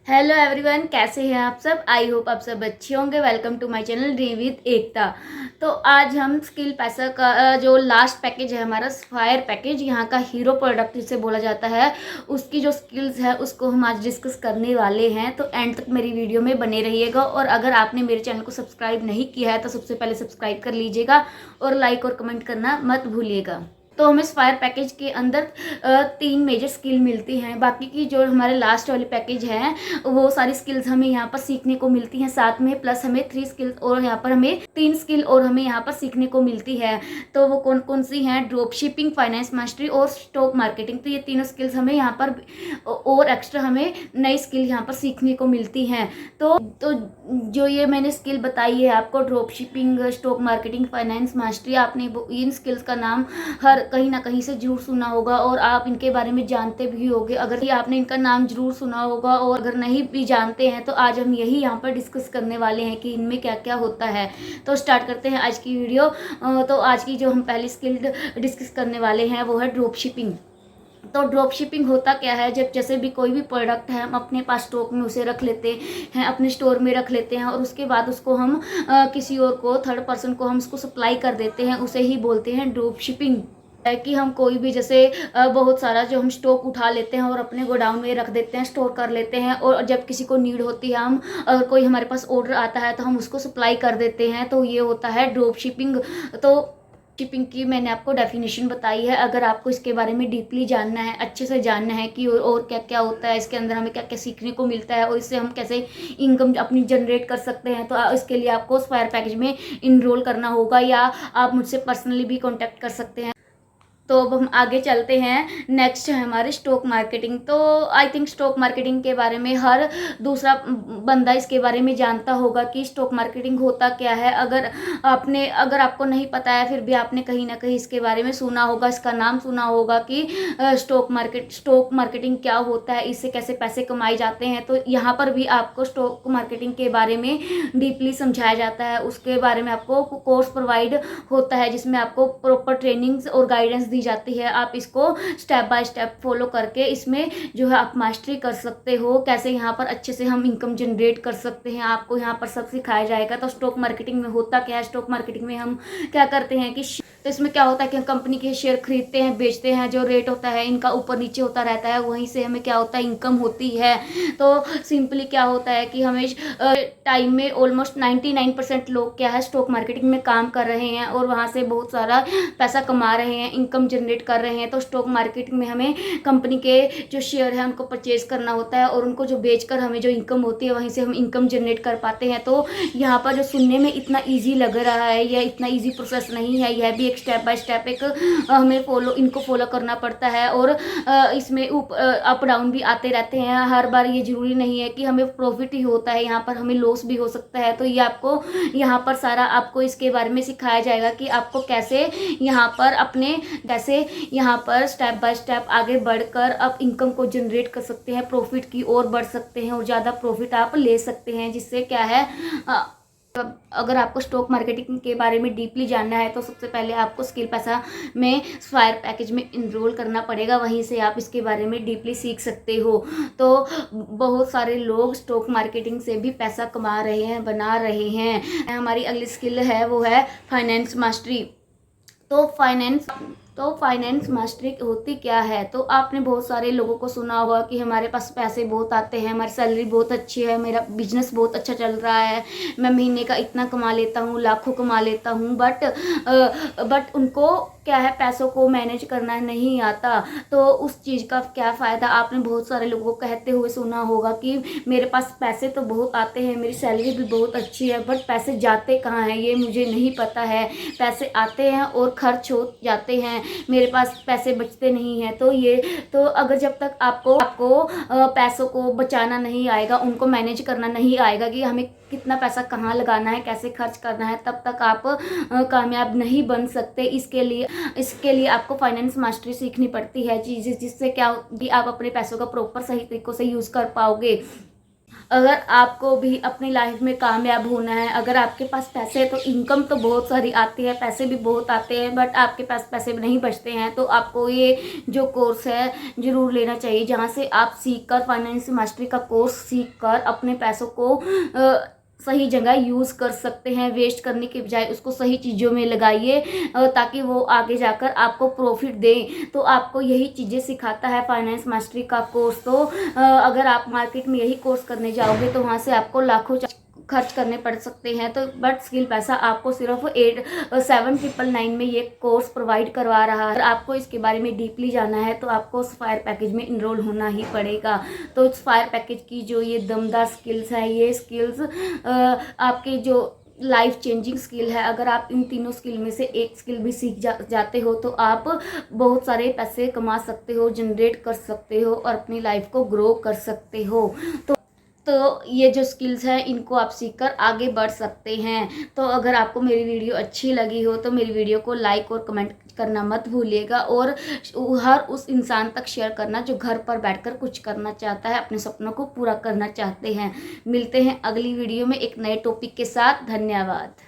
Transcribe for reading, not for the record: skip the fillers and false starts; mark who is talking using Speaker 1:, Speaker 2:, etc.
Speaker 1: Hello everyone, कैसे हैं आप सब। आई होप आप सब अच्छे होंगे। Welcome to my channel dream with Ekta. तो आज हम स्किल पैसा का जो लास्ट पैकेज है हमारा फायर पैकेज, यहाँ का हीरो प्रोडक्ट जिसे बोला जाता है, उसकी जो स्किल्स है उसको हम आज डिस्कस करने वाले हैं। तो एंड तक मेरी वीडियो में बने रहिएगा और अगर आपने मेरे चैनल को सब्सक्राइब नहीं किया है तो सबसे पहले सब्सक्राइब कर लीजिएगा और लाइक और कमेंट करना मत भूलिएगा। तो हमें इस फायर पैकेज के अंदर 3 मेजर स्किल मिलती हैं। बाकी की जो हमारे लास्ट वाले पैकेज हैं वो सारी स्किल्स हमें यहाँ पर सीखने को मिलती हैं साथ में, प्लस हमें 3 स्किल्स और यहाँ पर हमें 3 स्किल और हमें यहाँ पर सीखने को मिलती है। तो वो कौन कौन सी हैं? ड्रॉप शिपिंग, फाइनेंस मास्टरी और स्टॉक मार्केटिंग। तो ये तीनों स्किल्स हमें यहाँ पर और एक्स्ट्रा हमें नई स्किल यहाँ पर सीखने को मिलती हैं। तो जो ये मैंने स्किल बताई है आपको, drop shipping, stock marketing, finance mastery, आपने इन स्किल्स का नाम हर कहीं ना कहीं से जरूर सुना होगा और आप इनके बारे में जानते भी होंगे। अगर ये आपने इनका नाम जरूर सुना होगा और अगर नहीं भी जानते हैं तो आज हम यही यहाँ पर डिस्कस करने वाले हैं कि इनमें क्या क्या होता है। तो स्टार्ट करते हैं आज की वीडियो। तो आज की जो हम पहली स्किल डिस्कस करने वाले हैं वो है ड्रॉप शिपिंग। तो ड्रॉप शिपिंग होता क्या है? जब जैसे भी कोई भी प्रोडक्ट है हम अपने पास स्टॉक में उसे रख लेते हैं, अपने स्टोर में रख लेते हैं और उसके बाद उसको हम किसी और को, थर्ड पर्सन को हम उसको सप्लाई कर देते हैं, उसे ही बोलते हैं ड्रॉप शिपिंग। है कि हम कोई भी जैसे बहुत सारा जो हम स्टॉक उठा लेते हैं और अपने गोडाउन में रख देते हैं, स्टोर कर लेते हैं और जब किसी को नीड होती है, हम अगर कोई हमारे पास ऑर्डर आता है तो हम उसको सप्लाई कर देते हैं। तो ये होता है ड्रॉप शिपिंग। तो शिपिंग की मैंने आपको डेफिनेशन बताई है। अगर आपको इसके बारे में डीपली जानना है, अच्छे से जानना है कि और क्या क्या होता है इसके अंदर, हमें क्या क्या सीखने को मिलता है और इससे हम कैसे इनकम अपनी जनरेट कर सकते हैं, तो इसके लिए आपको उस फायर पैकेज में इनरोल करना होगा या आप मुझसे पर्सनली भी कॉन्टैक्ट कर सकते हैं। तो अब हम आगे चलते हैं। नेक्स्ट है हमारे स्टॉक मार्केटिंग। तो आई थिंक स्टॉक मार्केटिंग के बारे में हर दूसरा बंदा इसके बारे में जानता होगा कि स्टॉक मार्केटिंग होता क्या है। अगर आपको नहीं पता है फिर भी आपने कहीं ना कहीं इसके बारे में सुना होगा, इसका नाम सुना होगा कि स्टॉक मार्केटिंग क्या होता है, इससे कैसे पैसे कमाए जाते हैं। तो यहाँ पर भी आपको स्टॉक मार्केटिंग के बारे में डीपली समझाया जाता है। उसके बारे में आपको कोर्स प्रोवाइड होता है जिसमें आपको प्रॉपर ट्रेनिंग्स और गाइडेंस दी जाती है। आप इसको स्टेप बाय स्टेप फॉलो करके इसमें जो है आप मास्टरी कर सकते हो, कैसे यहाँ पर अच्छे से हम इनकम जनरेट कर सकते हैं, आपको यहाँ पर सब सिखाया जाएगा। तो स्टॉक मार्केटिंग में होता क्या है? स्टॉक मार्केटिंग में हम क्या करते हैं कि तो इसमें क्या होता है कि हम कंपनी के शेयर खरीदते हैं, बेचते हैं। जो रेट होता है इनका ऊपर नीचे होता रहता है, वहीं से हमें क्या होता है, इनकम होती है। तो सिंपली क्या होता है कि हमें टाइम में ऑलमोस्ट 99% लोग क्या है स्टॉक मार्केटिंग में काम कर रहे हैं और वहाँ से बहुत सारा पैसा कमा रहे हैं, इनकम जनरेट कर रहे हैं। तो स्टॉक मार्केटिंग में हमें कंपनी के जो शेयर है उनको परचेज करना होता है और उनको जो बेचकर हमें जो इनकम होती है वहीं से हम इनकम जनरेट कर पाते हैं। तो यहाँ पर जो सुनने में इतना ईजी लग रहा है, यह इतना ईजी प्रोसेस नहीं है। यह भी एक स्टेप बाय स्टेप एक हमें इनको फॉलो करना पड़ता है और इसमें अप डाउन भी आते रहते हैं। हर बार ये जरूरी नहीं है कि हमें प्रॉफिट ही होता है, यहाँ पर हमें लॉस भी हो सकता है। तो ये आपको यहाँ पर सारा आपको इसके बारे में सिखाया जाएगा कि आपको कैसे यहाँ पर अपने जैसे यहाँ पर स्टेप बाय स्टेप आगे बढ़कर आप इनकम को जनरेट कर सकते हैं, प्रॉफिट की ओर बढ़ सकते हैं और ज़्यादा प्रॉफिट आप ले सकते हैं। जिससे क्या है, अगर आपको स्टॉक मार्केटिंग के बारे में डीपली जानना है तो सबसे पहले आपको स्किल पैसा में फायर पैकेज में इनरोल करना पड़ेगा, वहीं से आप इसके बारे में डीपली सीख सकते हो। तो बहुत सारे लोग स्टॉक मार्केटिंग से भी पैसा कमा रहे हैं, बना रहे हैं। हमारी अगली स्किल है वो है फाइनेंस मास्टरी। तो फाइनेंस मास्टरी होती क्या है? तो आपने बहुत सारे लोगों को सुना होगा कि हमारे पास पैसे बहुत आते हैं, हमारी सैलरी बहुत अच्छी है, मेरा बिजनेस बहुत अच्छा चल रहा है, मैं महीने का इतना कमा लेता हूँ, लाखों कमा लेता हूँ। बट उनको क्या है, पैसों को मैनेज करना नहीं आता। तो उस चीज़ का क्या फ़ायदा? आपने बहुत सारे लोगों को कहते हुए सुना होगा कि मेरे पास पैसे तो बहुत आते हैं, मेरी सैलरी भी बहुत अच्छी है, बट पैसे जाते कहाँ हैं ये मुझे नहीं पता है। पैसे आते हैं और खर्च हो जाते हैं, मेरे पास पैसे बचते नहीं हैं। तो अगर जब तक आपको पैसों को बचाना नहीं आएगा, उनको मैनेज करना नहीं आएगा कि हमें कितना पैसा कहाँ लगाना है, कैसे खर्च करना है, तब तक आप कामयाब नहीं बन सकते। इसके लिए आपको फाइनेंस मास्टरी सीखनी पड़ती है, जिससे क्या कि आप अपने पैसों का प्रॉपर सही तरीकों से यूज़ कर पाओगे। अगर आपको भी अपनी लाइफ में कामयाब होना है, अगर आपके पास पैसे है तो इनकम तो बहुत सारी आती है, पैसे भी बहुत आते हैं, बट आपके पास पैसे नहीं बचते हैं, तो आपको ये जो कोर्स है ज़रूर लेना चाहिए, जहाँ से आप सीखकर फाइनेंस मास्टरी का कोर्स सीखकर अपने पैसों को सही जगह यूज़ कर सकते हैं। वेस्ट करने के बजाय उसको सही चीज़ों में लगाइए ताकि वो आगे जाकर आपको प्रॉफिट दें। तो आपको यही चीज़ें सिखाता है फाइनेंस मास्टरी का कोर्स। तो अगर आप मार्केट में यही कोर्स करने जाओगे तो वहाँ से आपको लाखों खर्च करने पड़ सकते हैं। तो बट स्किल पैसा आपको सिर्फ 7,999 में ये कोर्स प्रोवाइड करवा रहा है। अगर आपको इसके बारे में डीपली जाना है तो आपको फायर पैकेज में इनरोल होना ही पड़ेगा। तो इस फायर पैकेज की जो ये दमदार स्किल्स है, ये स्किल्स आपके जो लाइफ चेंजिंग स्किल है। अगर आप इन तीनों स्किल में से एक स्किल भी सीख जाते हो तो आप बहुत सारे पैसे कमा सकते हो, जनरेट कर सकते हो और अपनी लाइफ को ग्रो कर सकते हो। तो ये जो स्किल्स हैं इनको आप सीखकर आगे बढ़ सकते हैं। तो अगर आपको मेरी वीडियो अच्छी लगी हो तो मेरी वीडियो को लाइक और कमेंट करना मत भूलिएगा, और हर उस इंसान तक शेयर करना जो घर पर बैठकर कुछ करना चाहता है, अपने सपनों को पूरा करना चाहते हैं। मिलते हैं अगली वीडियो में एक नए टॉपिक के साथ। धन्यवाद।